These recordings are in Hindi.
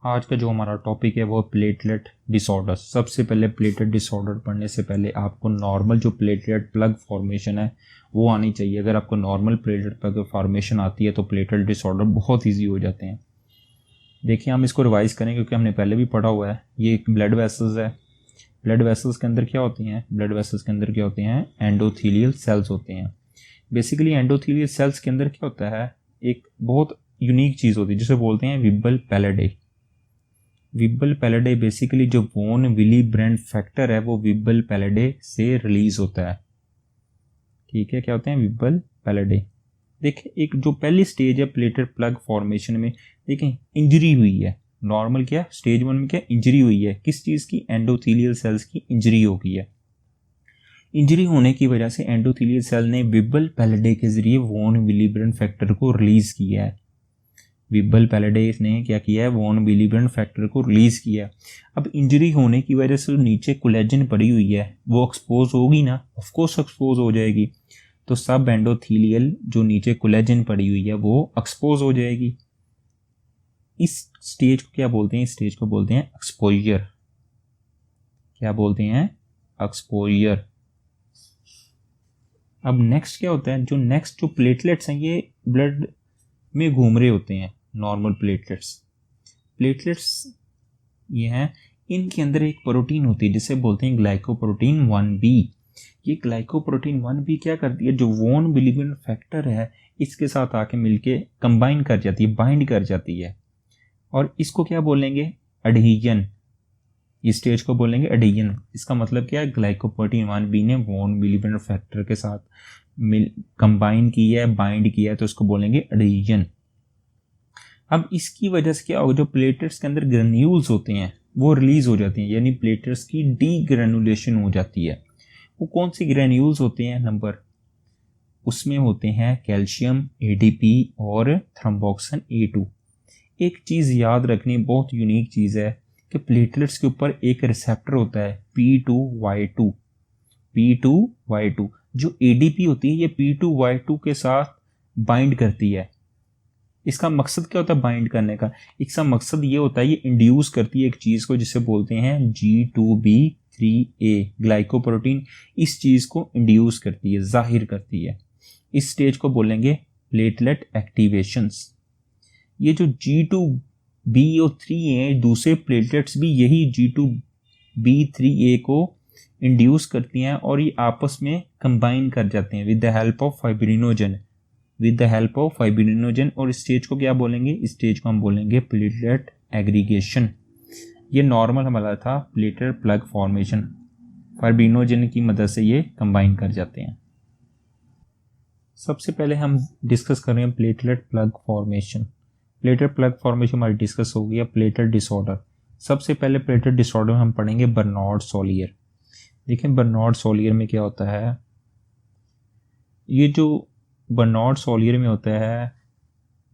आज का जो हमारा टॉपिक है वो प्लेटलेट डिसऑर्डर। सबसे पहले प्लेटलेट डिसऑर्डर पढ़ने से पहले आपको नॉर्मल जो प्लेटलेट प्लग फॉर्मेशन है वो आनी चाहिए। अगर आपको नॉर्मल प्लेटलेट प्लग फॉर्मेशन आती है तो प्लेटलेट डिसऑर्डर बहुत ईजी हो जाते हैं। देखिए हम इसको रिवाइज करें क्योंकि हमने पहले भी पढ़ा हुआ है। ये एक ब्लड वेसल्स है। ब्लड वेसल्स के अंदर क्या होती हैं? ब्लड वेसल्स के अंदर क्या होते हैं? एंडोथीलियल सेल्स होते हैं। बेसिकली एंडोथीलियल सेल्स के अंदर क्या होता है? एक बहुत यूनिक चीज़ होती है जिसे बोलते हैं विबल पैलेडे। विबल पैलेडे बेसिकली जो वॉन विली ब्रेंड फैक्टर है वो विबल पैलेडे से रिलीज होता है। ठीक है, क्या होते हैं? विबल पैलेडे। देखें एक जो पहली स्टेज है प्लेटलेट प्लग फॉर्मेशन में, देखें इंजरी हुई है। नॉर्मल क्या स्टेज 1 में क्या इंजरी हुई है? किस चीज़ की? एंडोथीलियल सेल्स की इंजरी हो गई है। इंजरी होने की वजह से एंडोथीलियल सेल ने विबल पैलेडे के जरिए वॉन विली ब्रेंड फैक्टर को रिलीज किया है। विबल पैलेडे ने क्या किया है? वॉन विली ब्रेंड फैक्टर को रिलीज किया है। अब इंजरी होने की वजह से नीचे कोलेजन पड़ी हुई है वो एक्सपोज होगी ना, ऑफ कोर्स एक्सपोज हो जाएगी। तो सब एंडोथीलियल जो नीचे कोलेजन पड़ी हुई है वो एक्सपोज हो जाएगी। इस स्टेज को क्या बोलते हैं? इस स्टेज को बोलते हैं एक्सपोजर। क्या बोलते हैं? एक्सपोजर। अब नेक्स्ट क्या होता है? जो नेक्स्ट जो प्लेटलेट्स हैं ये ब्लड में घूम रहे होते हैं। नॉर्मल प्लेटलेट्स ये हैं, इनके अंदर एक प्रोटीन होती है जिसे बोलते हैं ग्लाइकोप्रोटीन 1b। ये ग्लाइकोप्रोटीन 1b क्या करती है? जो वॉन विली ब्रेंड फैक्टर है इसके साथ आके मिलके कंबाइन कर जाती है, बाइंड कर जाती है। और इसको क्या बोलेंगे? एडहीजन। इस स्टेज को बोलेंगे एडहीजन। इसका मतलब क्या है? ग्लाइकोप्रोटीन 1b ने वॉन विली ब्रेंड फैक्टर के साथ कंबाइन किया है, बाइंड किया है, तो इसको बोलेंगे एडहीजन। अब इसकी वजह से क्या होगा? जो प्लेटलेट्स के अंदर ग्रेन्यूल्स होते हैं वो रिलीज हो जाती हैं, यानी प्लेटलेट्स की डीग्रेनुलेशन हो जाती है। वो कौन सी ग्रेन्यूल्स होते हैं? नंबर उसमें होते हैं कैल्शियम, एडीपी और थ्रोम्बोक्सिन A2। एक चीज़ याद रखनी, बहुत यूनिक चीज़ है कि प्लेटलेट्स के ऊपर एक रिसेप्टर होता है P2Y2। P2Y2 जो ADP होती है ये P2Y2 के साथ बाइंड करती है। इसका मकसद क्या होता है बाइंड करने का? इसका मकसद ये होता है ये इंड्यूस करती है एक चीज़ को जिसे बोलते हैं G2B3A। ग्लाइकोप्रोटीन इस चीज़ को इंड्यूस करती है, जाहिर करती है। इस स्टेज को बोलेंगे प्लेटलेट एक्टिवेशंस। ये जो G2B और 3A दूसरे प्लेटलेट्स भी यही G2B3A को इंड्यूस करती हैं और ये आपस में कंबाइन कर जाते हैं with the help of fibrinogen. और इस स्टेज को क्या बोलेंगे? इस स्टेज को हम बोलेंगे प्लेटलेट एग्रीगेशन। ये नॉर्मल हमारा था प्लेटलेट प्लग फॉर्मेशन, फाइब्रिनोजन की मदद से ये कंबाइन कर जाते हैं। सबसे पहले हम डिस्कस कर रहे हैं platelet plug formation. Platelet plug formation हमारी डिस्कस हो गया। प्लेटलेट डिसऑर्डर, सबसे पहले प्लेटलेट डिसऑर्डर में हम पढ़ेंगे बर्नार्ड सोलियर। देखें बर्नार्ड सोलियर में क्या होता है? ये जो बर्नार्ड सोलियर में होता है,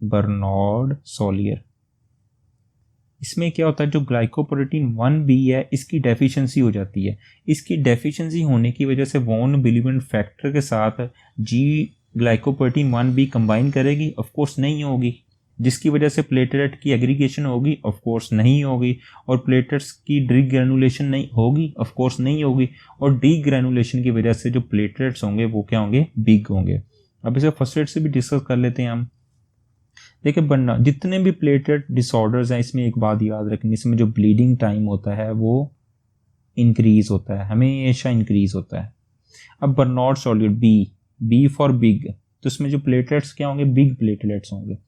बर्नार्ड सोलियर, इसमें क्या होता है? जो ग्लाइकोप्रोटीन 1b है इसकी डेफिशिएंसी हो जाती है। इसकी डेफिशिएंसी होने की वजह से वॉन विली ब्रेंड फैक्टर के साथ ग्लाइकोप्रोटीन 1b कंबाइन करेगी? ऑफ कोर्स नहीं होगी। जिसकी वजह से प्लेटलेट की एग्रीगेशन होगी? ऑफ कोर्स नहीं होगी। और प्लेटलेट्स की डीग्रेनुलेशन नहीं होगी? ऑफ कोर्स नहीं होगी। और डीग्रेनुलेशन की वजह से जो प्लेटलेट्स होंगे वो क्या होंगे? बिग होंगे। अब इसे फर्स्ट एड से भी डिस्कस कर लेते हैं हम। देखिए बनना जितने भी प्लेटलेट डिसऑर्डर्स हैं इसमें एक बात याद रखनी, इसमें जो ब्लीडिंग टाइम होता है वो इंक्रीज होता है, हमेशा इंक्रीज होता है। अब बर्नार्ड सोलियर बी फॉर बिग, तो इसमें जो प्लेटलेट्स क्या होंगे? बिग प्लेटलेट्स होंगे।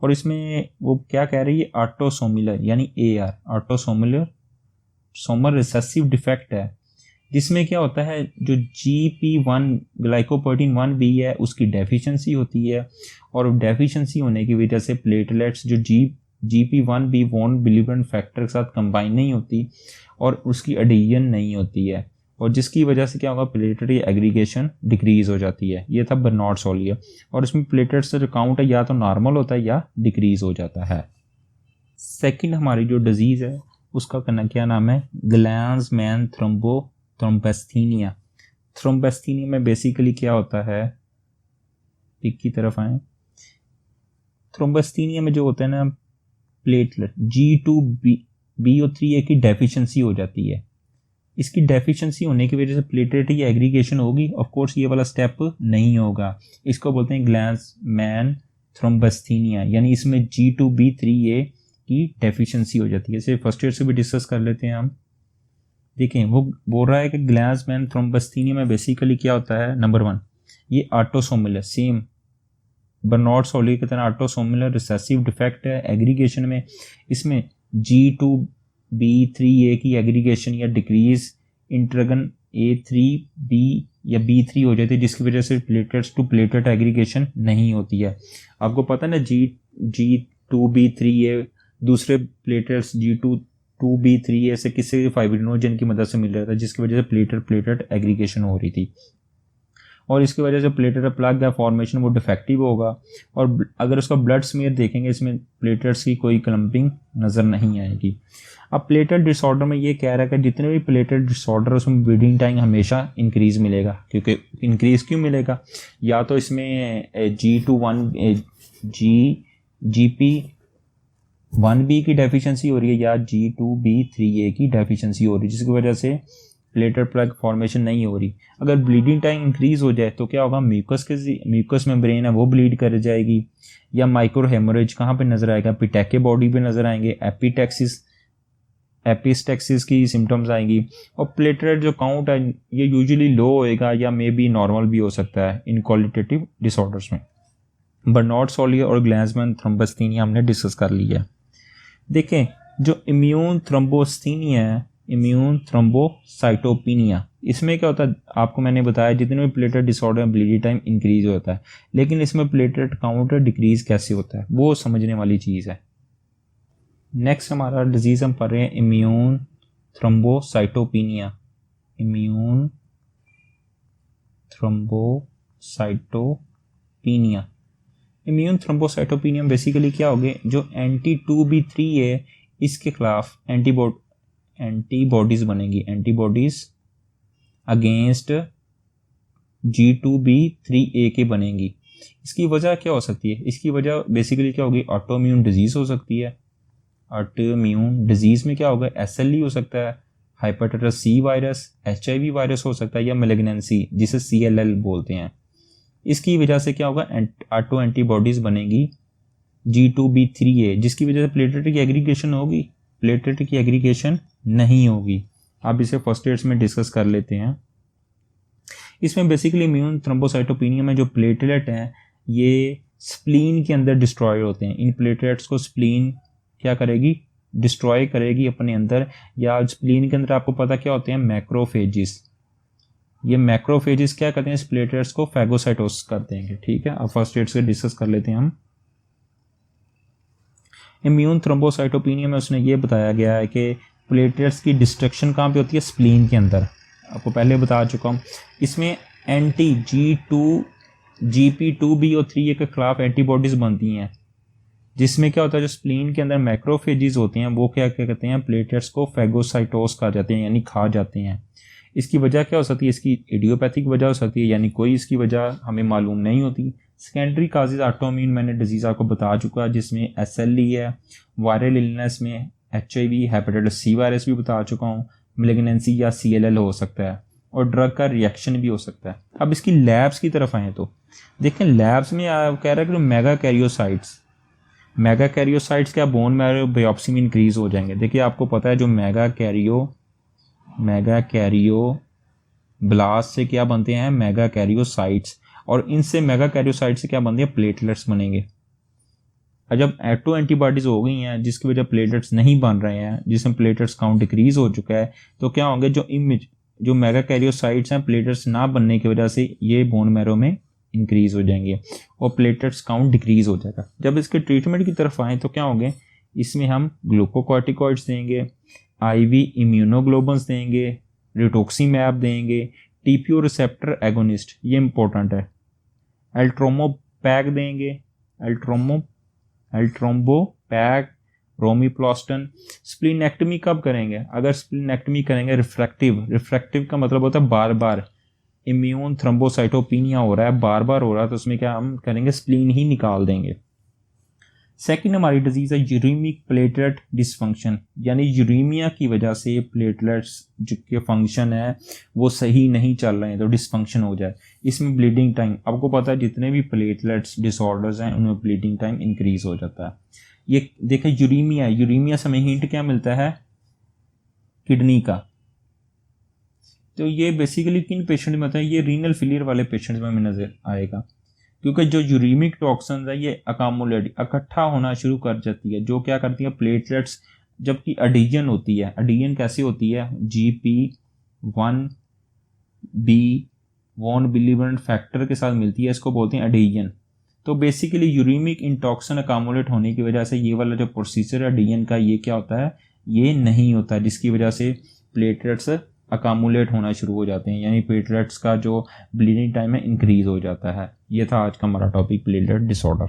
और इसमें वो क्या कह रही है? ऑटोसोमुलर यानी AR, ऑटोसोमर रिसेसिव डिफेक्ट है, जिसमें क्या होता है? जो GP1 ग्लाइकोप्रोटीन 1b है उसकी डेफिशिएंसी होती है। और डेफिशिएंसी होने की वजह से प्लेटलेट्स जो GP1b von Willie brand factor के साथ कंबाइन नहीं होती और उसकी एडहीजन नहीं होती है, और जिसकी वजह से क्या होगा? प्लेटलेट एग्रीगेशन डिक्रीज हो जाती है। ये था बर्नार्ड सोलियर। और इसमें प्लेटलेट्स का जो काउंट है या तो नॉर्मल होता है या डिक्रीज हो जाता है। सेकंड हमारी जो डिजीज़ है उसका क्या नाम है? ग्लैंसमैन थ्रोम्बोस्थेनिया। थ्रोम्बोस्थेनिया में बेसिकली क्या होता है? पिक की तरफ आए। थ्रोम्बोस्थेनिया में जो होता है ना, प्लेटलेट G2BO3A की डेफिशिएंसी हो जाती है। इसकी डेफिशिएंसी होने की वजह से प्लेटलेट की एग्रीगेशन होगी, ऑफ कोर्स ये वाला स्टेप नहीं होगा। इसको बोलते हैं ग्लासमैन थ्रोम्बस्थीनिया, यानी इसमें G2B3A की डेफिशिएंसी हो जाती है। इसे फर्स्ट ईयर से भी डिस्कस कर लेते हैं हम। देखें, वो बोल रहा है कि ग्लासमैन थ्रोम्बस्थीनिया में बेसिकली क्या होता है। नंबर 1, ये ऑटोसोमल है, सेम बर्नौली की तरह ऑटोसोमल रिसेसिव डिफेक्ट है एग्रीगेशन में। इसमें G2B3A की एग्रीगेशन या डिक्रीज इंट्रगन A3B या B3 हो जाती है, जिसकी वजह से प्लेटलेट्स टू प्लेटलेट एग्रीगेशन नहीं होती है। आपको पता है ना, G2B3A दूसरे प्लेटलेट्स G2B3A से किसी फाइब्रिनोजन की मदद से मिल रहा था, जिसकी वजह से प्लेटलेट एग्रीगेशन हो रही थी, और इसकी वजह से प्लेटलेट प्लग या फॉर्मेशन वो डिफेक्टिव होगा। और अगर उसका ब्लड स्मीयर देखेंगे, इसमें प्लेटलेट्स की कोई क्लम्पिंग नज़र नहीं आएगी। अब प्लेटलेट डिसऑर्डर में ये कह रहा है कि जितने भी प्लेटलेट डिसऑर्डर उसमें ब्लीडिंग टाइम हमेशा इंक्रीज़ मिलेगा। क्योंकि इंक्रीज़ क्यों मिलेगा, या तो इसमें GP1B की डेफिशिएंसी हो रही है या G2B3A की डेफिशिएंसी हो रही है, जिसकी वजह से प्लेटलेट प्लग फॉर्मेशन नहीं हो रही। अगर ब्लीडिंग टाइम इंक्रीज हो जाए तो क्या होगा, म्यूकस मेम्ब्रेन है वो ब्लीड कर जाएगी, या माइक्रो हेमोरेज कहाँ पे नजर आएगा, पिटैके बॉडी पे नजर आएंगे, एपिस्टेक्सिस की सिम्टम्स आएंगी। और प्लेटलेट जो काउंट है ये यूजुअली लो होएगा या मे बी नॉर्मल भी हो सकता है इन क्वालिटेटिव डिसऑर्डर्स में। बर्नौली और ग्लासमैन थ्रोम्बस्थीनिया हमने डिस्कस कर लिया। देखें, जो इम्यून थ्रोम्बोस्थीनिया है, इम्यून थ्रोम्बोसाइटोपिनिया, इसमें क्या होता है, आपको मैंने बताया जितने भी प्लेटलेट डिसऑर्डर में ब्लीडिंग टाइम इंक्रीज होता है, लेकिन इसमें प्लेटलेट काउंट डिक्रीज कैसे होता है वो समझने वाली चीज़ है। नेक्स्ट हमारा डिजीज़ हम पढ़ रहे हैं immune thrombocytopenia. Immune thrombocytopenia, immune thrombocytopenia basically क्या होगी, जो anti-2B3A इसके खिलाफ एंटीबॉडीज बनेगी, एंटीबॉडीज अगेंस्ट G2B3A के बनेगी। इसकी वजह क्या हो सकती है, इसकी वजह बेसिकली क्या होगी, ऑटोइम्यून डिजीज हो सकती है। ऑटोइम्यून डिजीज में क्या होगा, SLE हो सकता है, hepatitis C virus, HIV virus हो सकता है, या मैलिग्नेंसी जिसे CLL बोलते हैं। इसकी वजह से क्या होगा, ऑटो एंटीबॉडीज बनेगी G2B3A, जिसकी वजह से प्लेटलेट की एग्रीगेशन होगी, प्लेटलेट की एग्रीगेशन नहीं होगी। आप इसे फर्स्ट एड्स में डिस्कस कर लेते हैं। इसमें बेसिकली इम्यून थ्रोम्बोसाइटोपिनिया में जो प्लेटलेट हैं ये स्प्लीन के अंदर डिस्ट्रॉय होते हैं। इन प्लेटलेट्स को स्प्लीन क्या करेगी, डिस्ट्रॉय करेगी अपने अंदर, या स्प्लीन के अंदर आपको पता क्या होते हैं, मैक्रोफेजिस। ये मैक्रोफेजिस क्या करते हैं, इस प्लेटलेट्स को फैगोसाइटोस कर देंगे। ठीक है, अब फर्स्ट एड्स से डिस्कस कर लेते हैं हम। इम्यून थ्रोम्बोसाइटोपिनिया में उसने ये बताया गया है कि प्लेटलेट्स की डिस्ट्रक्शन कहाँ पे होती है, स्प्लीन के अंदर। आपको पहले बता चुका हूँ। इसमें एंटी GP2B और 3A के खिलाफ एंटीबॉडीज बनती हैं, जिसमें क्या होता है, जो स्प्लीन के अंदर मैक्रोफेजिस होते हैं वो क्या कहते हैं, प्लेटलेट्स को फैगोसाइटोस कर जाते हैं, यानी खा जाते हैं। इसकी वजह क्या हो सकती है, इसकी इडियोपैथिक वजह हो सकती है, यानी कोई इसकी वजह हमें मालूम नहीं होती। सेकेंडरी काजेज ऑटोइम्यून मैंने डिजीज़ आपको बता चुका है, जिसमें SLE है, वायरल इलनेस में HIV, हेपेटाइटिस C वायरस भी बता चुका हूँ, मैलिग्नेंसी या CLL हो सकता है, और ड्रग का रिएक्शन भी हो सकता है। अब इसकी लैब्स की तरफ आएँ तो देखें, लैब्स में कह रहा है कि मेगा कैरियोसाइट्स क्या बोन मैरो बायोप्सी में इंक्रीज हो जाएंगे। देखिए, आपको पता है जो मेगा कैरियो ब्लास्ट से क्या बनते हैं, मेगा कैरियोसाइट्स, और इनसे मेगा कैरियोसाइट से क्या बनते हैं, प्लेटलेट्स बनेंगे। जब ऑटो एंटीबॉडीज हो गई हैं जिसकी वजह प्लेटलेट्स नहीं बन रहे हैं, जिसमें प्लेटलेट्स काउंट डिक्रीज हो चुका है, तो क्या होंगे, जो मेगा कैरियोसाइट्स हैं प्लेटलेट्स ना बनने की वजह से ये बोन मैरो में इंक्रीज हो जाएंगे और प्लेटलेट्स काउंट डिक्रीज हो जाएगा। जब इसके ट्रीटमेंट की तरफ आए तो क्या होंगे, इसमें हम ग्लूकोकॉर्टिकॉइड्स देंगे, IV इम्यूनोग्लोबुलिन्स देंगे, रिटोक्सीमैब देंगे, TPO रिसेप्टर एगोनिस्ट, ये इंपॉर्टेंट है, एल्ट्रोमोपैक देंगे, एल्ट्रोम्बोपैक, रोमिप्लास्टन। स्प्लीनेक्टमी कब करेंगे, अगर स्प्लीनेक्टमी करेंगे रिफ्रैक्टिव का मतलब होता है बार बार इम्यून थ्रोम्बोसाइटोपिनिया हो रहा है, बार बार हो रहा है, तो उसमें क्या हम करेंगे, स्प्लीन ही निकाल देंगे। सेकंड हमारी डिजीज़ है यूरेमिक प्लेटलेट डिसफंक्शन, यानी यूरेमिया की वजह से प्लेटलेट्स जो के फंक्शन है वो सही नहीं चल रहे हैं तो डिसफंक्शन हो जाए। इसमें ब्लीडिंग टाइम, आपको पता है जितने भी प्लेटलेट्स डिसऑर्डर्स हैं उनमें ब्लीडिंग टाइम इंक्रीज हो जाता है। ये देखें यूरेमिया, यूरेमिया से हमें हिंट क्या मिलता है, किडनी का। तो ये बेसिकली किन पेशेंट में होता है, ये रीनल फेलियर वाले पेशेंट्स में हमें नजर आएगा, क्योंकि जो यूरेमिक टॉक्सिन्स है ये अकामुलेट इकट्ठा होना शुरू कर जाती है, जो क्या करती है प्लेटलेट्स, जबकि एडिशन होती है। एडिशन कैसे होती है, GP1B वॉन बिलीवर्ड फैक्टर के साथ मिलती है, इसको बोलते हैं एडिशन। तो बेसिकली यूरेमिक इंटॉक्सिन अकामुलेट होने की वजह से ये वाला जो प्रोसीजर है एडिशन का, ये क्या होता है, ये नहीं होता है, जिसकी वजह से प्लेटलेट्स अकामुलेट होना शुरू हो जाते हैं, यानी प्लेटलेट्स का जो ब्लीडिंग टाइम है इंक्रीज हो जाता है। ये था आज का हमारा टॉपिक, प्लेटलेट डिसऑर्डर।